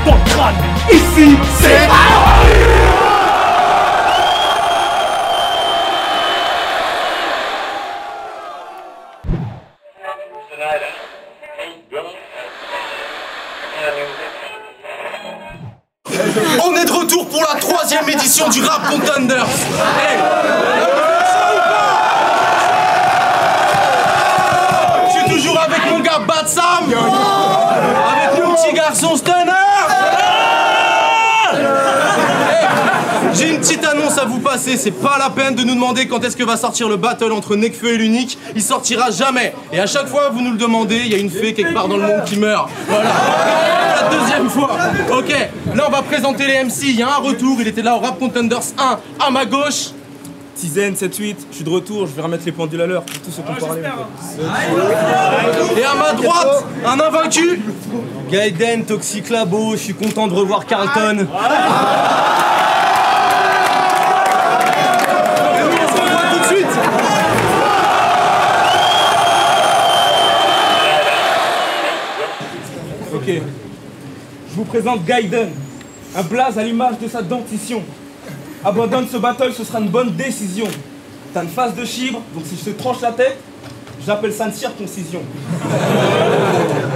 dans le crâne. Ici, c'est On est de retour pour la 3e édition du Rap Contenders. Hey. Je suis toujours avec mon gars Bad Sam, avec mon petit garçon Stunner. Hey. J'ai une petite annonce à vous passer, c'est pas la peine de nous demander quand est-ce que va sortir le battle entre Nekfeu et l'Unique, il sortira jamais. Et à chaque fois vous nous le demandez, il y a une fée quelque part dans le monde qui meurt. Voilà. La 2e fois. Ok, là on va présenter les MC, il y a un retour, il était là au Rap Contenders 1, à ma gauche. Tizen, 7-8, je suis de retour, je vais remettre les pendules à l'heure pour tous ceux qui ont parlé. Et à ma droite, un invaincu. Gaiden, Toxic Labo, je suis content de revoir Carlton. Tout de suite. Ok, je vous présente Gaiden, un blaze à l'image de sa dentition. Abandonne ce battle, ce sera une bonne décision. T'as une face de chibre, donc si je te tranche la tête, j'appelle ça une circoncision.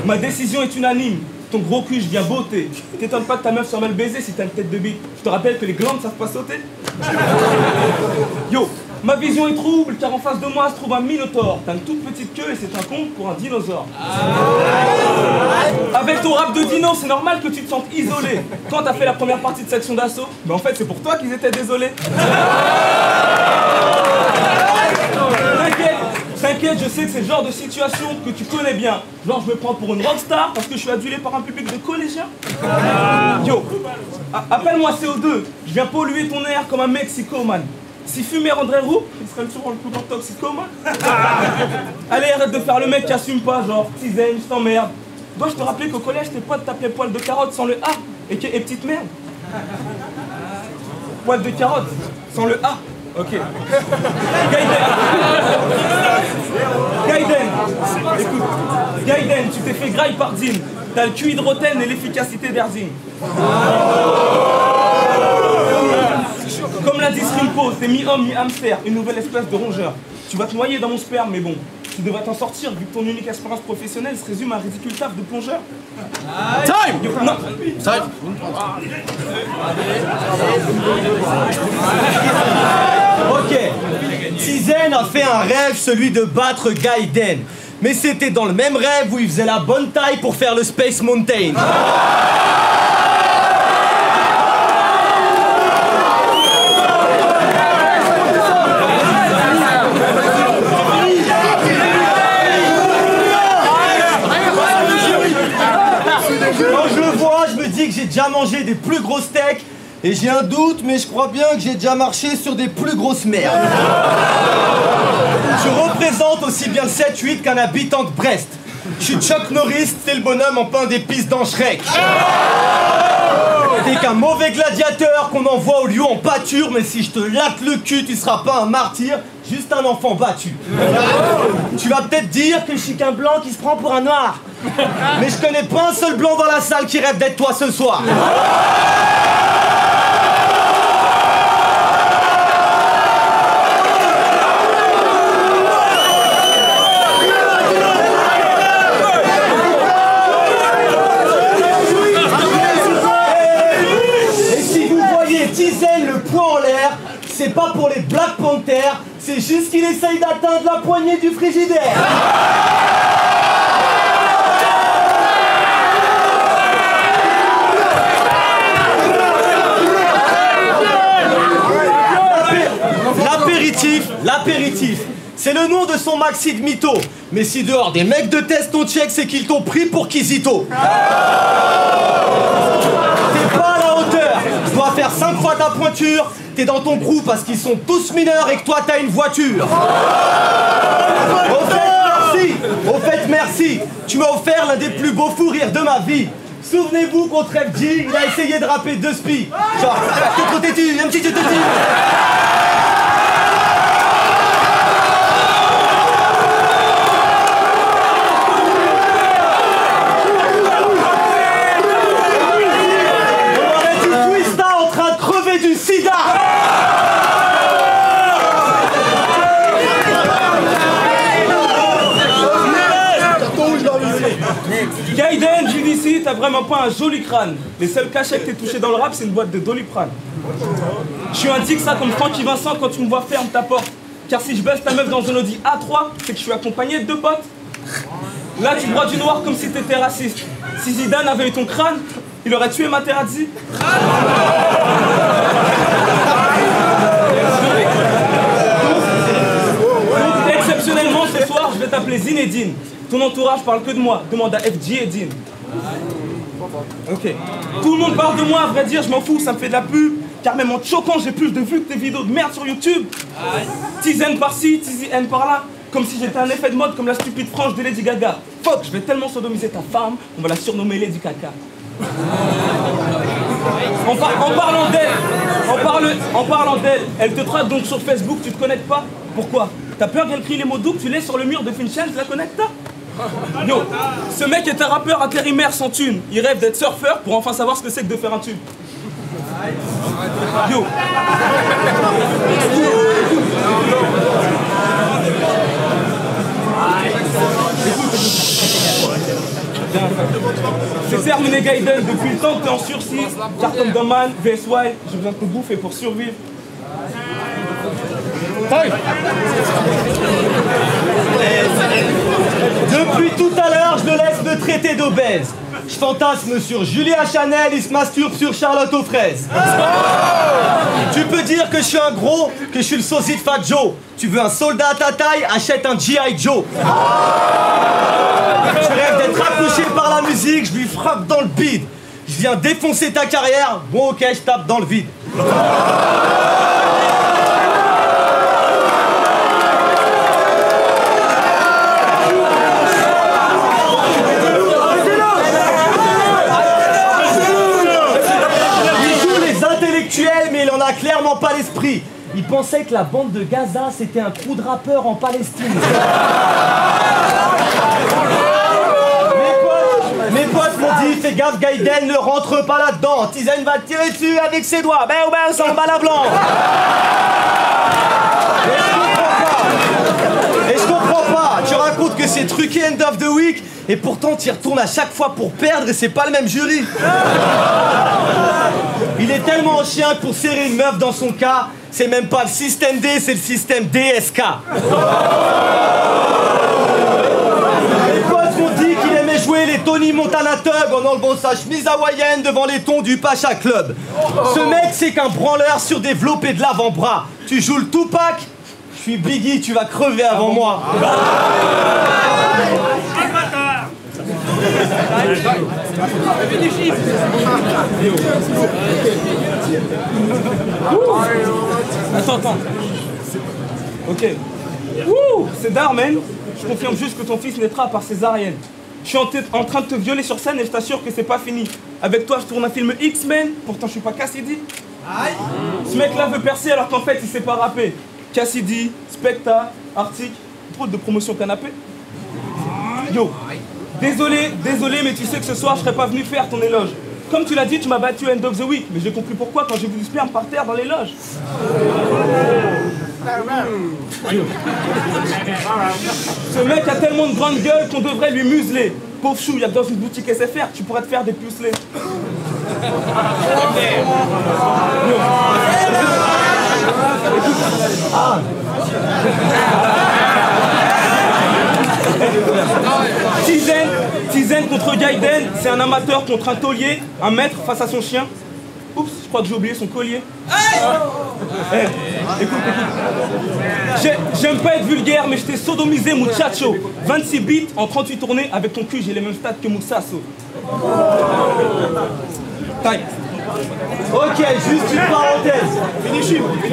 Ma décision est unanime. Ton gros cul, je viens botter. T'étonnes pas que ta meuf soit mal baisée si t'as une tête de bite. Je te rappelle que les glandes savent pas sauter. Yo, ma vision est trouble car en face de moi se trouve un minotaure. T'as une toute petite queue et c'est un conte pour un dinosaure. Avec ton rap de dino, c'est normal que tu te sentes isolé. Quand t'as fait la première partie de section d'assaut, mais en fait c'est pour toi qu'ils étaient désolés. T'inquiète, je sais que c'est le genre de situation que tu connais bien. Genre je me prends pour une rockstar parce que je suis adulé par un public de collégiens. Yo, appelle-moi CO2, je viens polluer ton air comme un mexicomane. Si fumer rendrait roux, il serait sûrement le plus grand toxicomane. Allez, arrête de faire le mec qui assume pas, genre Tizen, je t'emmerde. Dois-je te rappeler qu'au collège tes potes t'appelaient poil de carotte sans le A et petite merde. Poil de carotte sans le A. Ok. Gaiden, écoute, Gaiden, tu t'es fait graille par Zine. T'as le QI de Roten et l'efficacité d'Erzine. Comme l'a dit Srimpo, t'es mi-homme, mi-hamster, une nouvelle espèce de rongeur. Tu vas te noyer dans mon sperme, mais bon, tu devrais t'en sortir vu que ton unique expérience professionnelle se résume à un ridicule taf de plongeur. Time. Non. Time. Ok, Tizen a fait un rêve, celui de battre Gaiden. Mais c'était dans le même rêve où il faisait la bonne taille pour faire le Space Mountain. Quand je le vois, je me dis que j'ai déjà mangé des plus gros steaks. Et j'ai un doute, mais je crois bien que j'ai déjà marché sur des plus grosses merdes. Je représente aussi bien le 7-8 qu'un habitant de Brest. Je suis Chuck Norris, c'est le bonhomme en pain d'épices dans Shrek. T'es qu'un mauvais gladiateur qu'on envoie au lion en pâture, mais si je te latte le cul, tu seras pas un martyr, juste un enfant battu. Tu vas peut-être dire que je suis qu'un blanc qui se prend pour un noir. Mais je connais pas un seul blanc dans la salle qui rêve d'être toi ce soir. C'est pas pour les Black Panthers, c'est juste qu'il essaye d'atteindre la poignée du frigidaire. L'apéritif, c'est le nom de son maxi de mytho. Mais si dehors des mecs de test t'ont check, c'est qu'ils t'ont pris pour Kizito. T'es pas à la hauteur, je dois faire 5 fois ta pointure. T'es dans ton crew parce qu'ils sont tous mineurs et que toi t'as une voiture. Au fait merci, tu m'as offert l'un des plus beaux fous rires de ma vie. Souvenez-vous contre FG, il a essayé de rapper 2 spies. Genre, que t'es-tu, un petit te t'as vraiment pas un joli crâne. Les seuls cachets que t'es touché dans le rap, c'est une boîte de Doliprane. Je suis un tic ça comme Francky Vincent quand tu me vois ferme ta porte. Car si je baisse ta meuf dans un Audi A3, c'est que je suis accompagné de deux potes. Là tu broies du noir comme si t'étais raciste. Si Zidane avait eu ton crâne, il aurait tué Materazzi. Exceptionnellement ce soir, je vais t'appeler Zinedine. Ton entourage parle que de moi. Demande à FG et Dean. Ok. Tout le monde parle de moi, à vrai dire, je m'en fous, ça me fait de la pub. Car même en te choquant, j'ai plus de vues que tes vidéos de merde sur YouTube. Tizen par-ci, tizen par-là. Comme si j'étais un effet de mode comme la stupide frange de Lady Gaga. Fuck, je vais tellement sodomiser ta femme, on va la surnommer Lady Caca. En parlant d'elle, elle te traque donc sur Facebook, tu te connectes pas? Pourquoi? T'as peur qu'elle crie les mots doux que tu laisses sur le mur de Finchel, tu la connectes pas? Yo, ce mec est un rappeur intérimaire sans thune. Il rêve d'être surfeur pour enfin savoir ce que c'est que de faire un tube. Yo. C'est terminé Gaiden, depuis le temps que t'es en sursis. Carton de Man, VS Wild, j'ai besoin de te bouffer pour survivre. Depuis tout à l'heure, je me laisse me traiter d'obèse. Je fantasme sur Julia Chanel, il se masturbe sur Charlotte aux fraises. Tu peux dire que je suis un gros, que je suis le sosie de Fat Joe. Tu veux un soldat à ta taille, achète un G.I. Joe. Tu rêves d'être accroché par la musique, je lui frappe dans le bide. Je viens défoncer ta carrière, bon ok, je tape dans le vide. Mais il en a clairement pas l'esprit. Il pensait que la bande de Gaza c'était un trou de rappeur en Palestine. Mes potes m'ont dit fais gaffe Gaiden, ne rentre pas là-dedans. Tizen va te tirer dessus avec ses doigts. Ben ouais, on s'en bat la blanc. Et je comprends pas. Tu racontes que c'est truqué end of the week et pourtant tu y retournes à chaque fois pour perdre et c'est pas le même jury. Il est tellement en chien que pour serrer une meuf dans son cas, c'est même pas le système D, c'est le système DSK. Les potes m'ont dit qu'il aimait jouer les Tony Montana Thug en enlevant sa chemise hawaïenne devant les tons du Pacha Club. Ce mec, c'est qu'un branleur surdéveloppé de l'avant-bras. Tu joues le Tupac, je suis Biggie, tu vas crever avant moi. Attends. Ok. Wouh, c'est Darman. Je confirme juste que ton fils naîtra par césarienne. Je suis en train de te violer sur scène et je t'assure que c'est pas fini. Avec toi, je tourne un film X-Men, pourtant je suis pas Cassidy. Ce mec-là veut percer alors qu'en fait il sait pas rapper. Cassidy, Specta, Arctic, trop de promotion canapé. Yo, désolé, mais tu sais que ce soir je serais pas venu faire ton éloge. Comme tu l'as dit, tu m'as battu End of the Week, mais j'ai compris pourquoi quand j'ai vu du sperme par terre dans les loges. Ce mec a tellement de grande gueule qu'on devrait lui museler. Pauvre chou, il y a que dans une boutique SFR, tu pourrais te faire des pucelés. Tizen contre Gaiden, c'est un amateur contre un taulier, un maître face à son chien. Oups, je crois que j'ai oublié son collier. Écoute. J'aime pas être vulgaire, mais je t'ai sodomisé, muchacho. 26 bits en 38 tournées, avec ton cul, j'ai les mêmes stats que Moussasso. Ok, juste une parenthèse.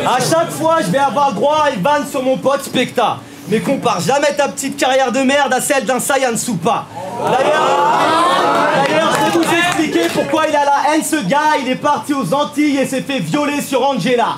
À chaque fois, je vais avoir le droit à une vanne sur mon pote Specta. Mais compare jamais ta petite carrière de merde à celle d'un Saiyan Soupa. D'ailleurs, je vais vous expliquer pourquoi il a la haine, ce gars. Il est parti aux Antilles et s'est fait violer sur Angela.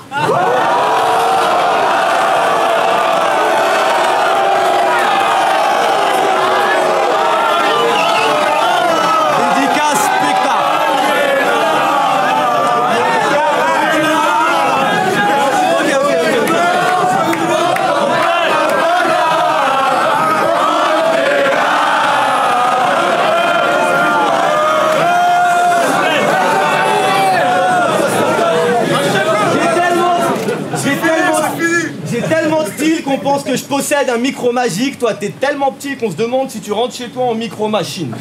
tellement style qu'on pense que je possède un micro magique. Toi, t'es tellement petit qu'on se demande si tu rentres chez toi en micro-machine.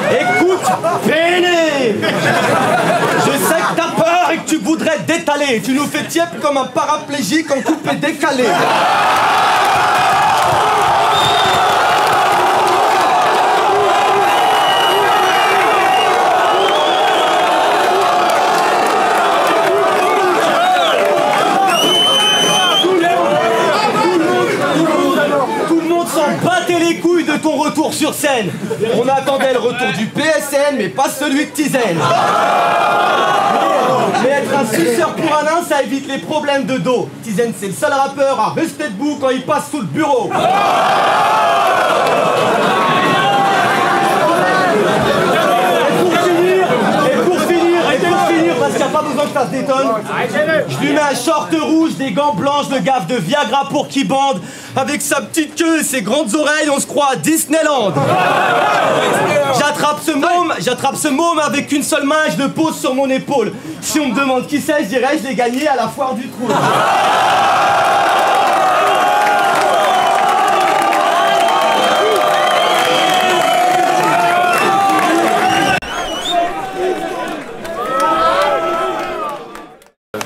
Écoute, Péné, je sais que t'as peur et que tu voudrais t'étaler. Tu nous fais tiep comme un paraplégique en coupé décalé. Battez les couilles de ton retour sur scène. On attendait le retour du PSN, mais pas celui de Tizen. Mais être un suceur pour un nain, ça évite les problèmes de dos. Tizen, c'est le seul rappeur à rester debout quand il passe sous le bureau. Parce qu'il n'y a pas besoin que ça se détonne. Je lui mets un short rouge, des gants blanches, de gaffe de Viagra pour qu'il bande. Avec sa petite queue et ses grandes oreilles, on se croit à Disneyland. J'attrape ce môme avec une seule main et je le pose sur mon épaule. Si on me demande qui c'est, je dirais je l'ai gagné à la foire du trou.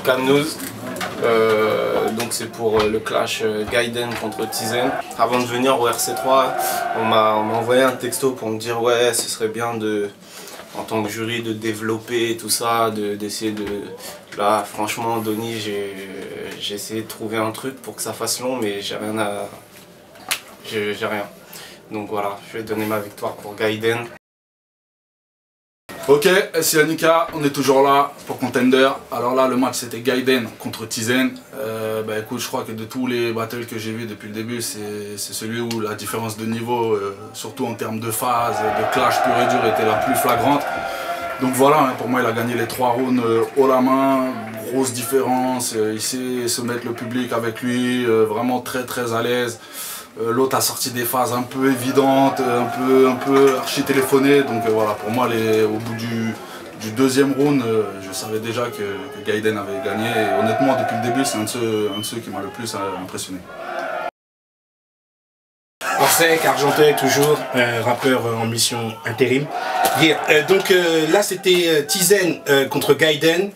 Camnews, donc c'est pour le clash Gaiden contre Tizen. Avant de venir au RC3, on m'a envoyé un texto pour me dire ouais, ce serait bien de, en tant que jury, de développer tout ça, d'essayer de... Là, franchement, Donny, j'ai essayé de trouver un truc pour que ça fasse long, mais j'ai rien à... J'ai rien. Donc voilà, je vais donner ma victoire pour Gaiden. Ok, c'est Annika, on est toujours là pour Contender. Alors là, le match c'était Gaiden contre Tizen. Bah écoute, je crois que de tous les battles que j'ai vus depuis le début, c'est celui où la différence de niveau, surtout en termes de phase, de clash pur et dur, était la plus flagrante. Donc voilà, hein, pour moi il a gagné les 3 rounds haut la main, grosse différence, il sait se mettre le public avec lui, vraiment très à l'aise. L'autre a sorti des phases un peu évidentes, un peu archi-téléphonées, donc voilà, pour moi au bout du deuxième round, je savais déjà que Gaiden avait gagné et honnêtement depuis le début c'est un de ceux qui m'a le plus impressionné. Orsec, Argentais toujours, rappeur en mission intérim. Donc là c'était Tizen contre Gaiden.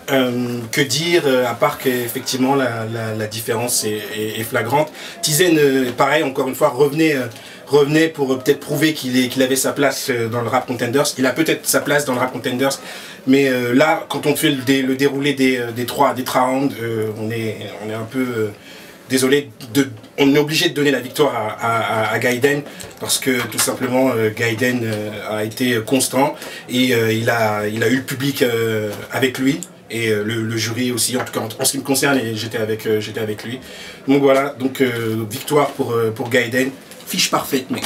Que dire à part qu'effectivement la différence est flagrante. Tizen, pareil, encore une fois, revenait pour peut-être prouver qu'il avait sa place dans le Rap Contenders. Il a peut-être sa place dans le Rap Contenders, mais là, quand on fait le déroulé des trois rounds, on est un peu désolé, on est obligé de donner la victoire à Gaiden parce que tout simplement Gaiden a été constant et il a eu le public avec lui. Et le jury aussi, en tout cas en ce qui me concerne, j'étais avec lui. Donc voilà, donc victoire pour Gaiden. Fiche parfaite, mec.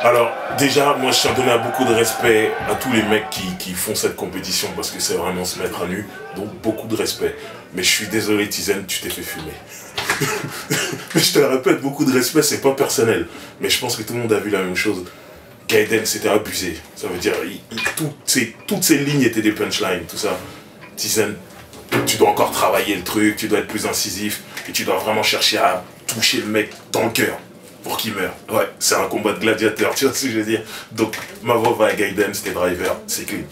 Alors déjà, moi je tiens à donner beaucoup de respect à tous les mecs qui font cette compétition parce que c'est vraiment se mettre à nu, donc beaucoup de respect. Mais je suis désolé Tizen, tu t'es fait fumer. Mais je te le répète, beaucoup de respect, c'est pas personnel. Mais je pense que tout le monde a vu la même chose. Gaiden, c'était abusé. Ça veut dire, toutes ces lignes étaient des punchlines, tout ça. Tizen, tu dois encore travailler le truc, tu dois être plus incisif, et tu dois vraiment chercher à toucher le mec dans le cœur pour qu'il meure. Ouais, c'est un combat de gladiateur, tu vois ce que je veux dire. Donc, ma voix va à Gaiden, c'était Driver, c'est clean.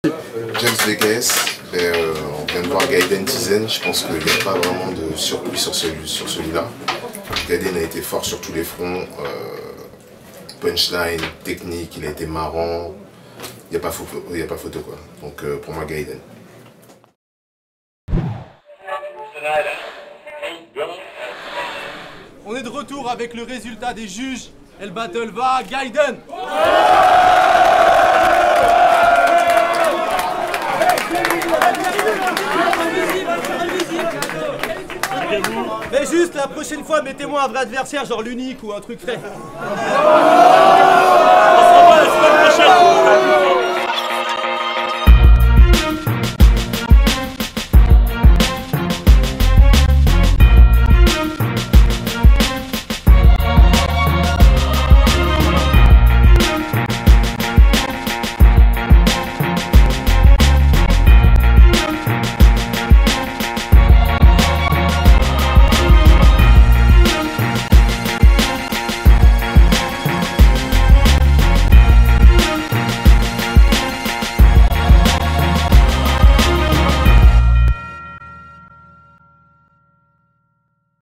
James DKS, on vient de voir Gaiden Tizen, je pense qu'il n'y a pas vraiment de surpris sur celui-là. Gaiden a été fort sur tous les fronts, punchline, technique, il a été marrant, il n'y a pas photo quoi. Donc pour moi Gaiden. On est de retour avec le résultat des juges et le battle va à Gaiden. Mais juste la prochaine fois, mettez-moi un vrai adversaire, genre l'unique ou un truc frais.